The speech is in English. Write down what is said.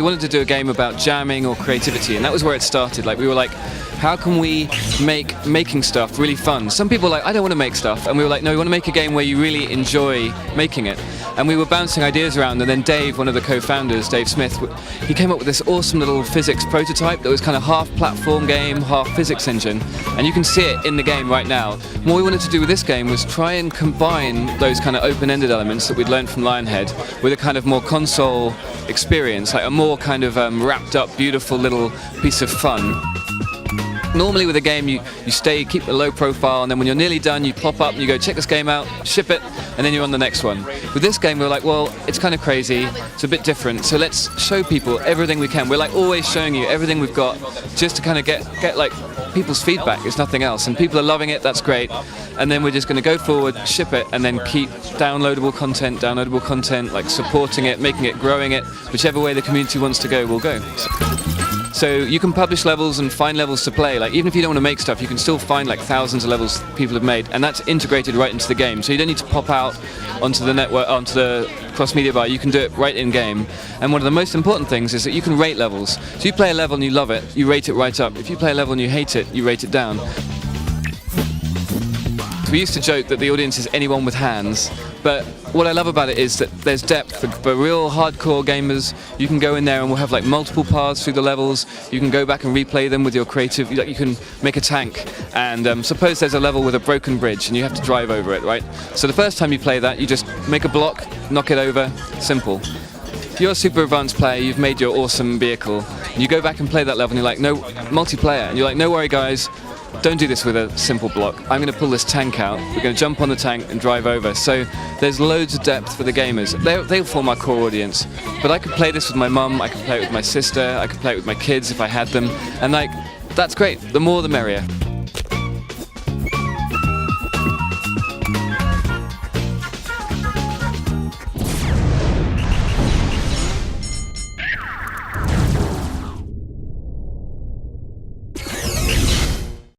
we wanted to do a game about jamming or creativity, and that was where it started. Like, we were like, how can we make making stuff really fun? Some people were like, I don't want to make stuff, and we were like, no, we want to make a game where you really enjoy making it. And we were bouncing ideas around, and then Dave, one of the co-founders, Dave Smith, he came up with this awesome little physics prototype that was kind of half platform game, half physics engine, and you can see it in the game right now. And what we wanted to do with this game was try and combine those kind of open-ended elements that we'd learned from Lionhead with a kind of more console experience, like a more kind of wrapped up, beautiful little piece of fun. Normally with a game you keep a low profile, and then when you're nearly done you pop up and you go, check this game out, ship it, and then you're on the next one. With this game we were like, well, it's kind of crazy, it's a bit different, so let's show people everything we can. We're like always showing you everything we've got just to kind of get like people's feedback. It's nothing else, and people are loving it, that's great. And then we're just going to go forward, ship it, and then keep downloadable content, like supporting it, making it, growing it, whichever way the community wants to go, we'll go. So you can publish levels and find levels to play. Like, even if you don't want to make stuff, you can still find like thousands of levels people have made, and that's integrated right into the game. So you don't need to pop out onto the network, onto the cross-media bar. You can do it right in game. And one of the most important things is that you can rate levels. So you play a level and you love it, you rate it right up. If you play a level and you hate it, you rate it down. We used to joke that the audience is anyone with hands, but what I love about it is that there's depth for real hardcore gamers. You can go in there and we'll have like multiple paths through the levels. You can go back and replay them with your creative. You can make a tank, and suppose there's a level with a broken bridge and you have to drive over it, right? So the first time you play that, you just make a block, knock it over, simple. If you're a super advanced player, you've made your awesome vehicle, and you go back and play that level and you're like, no, multiplayer, and you're like, no worry guys, don't do this with a simple block. I'm going to pull this tank out, we're going to jump on the tank and drive over. So there's loads of depth for the gamers. They'll form our core audience. But I could play this with my mum, I could play it with my sister, I could play it with my kids if I had them, and like, that's great. The more the merrier.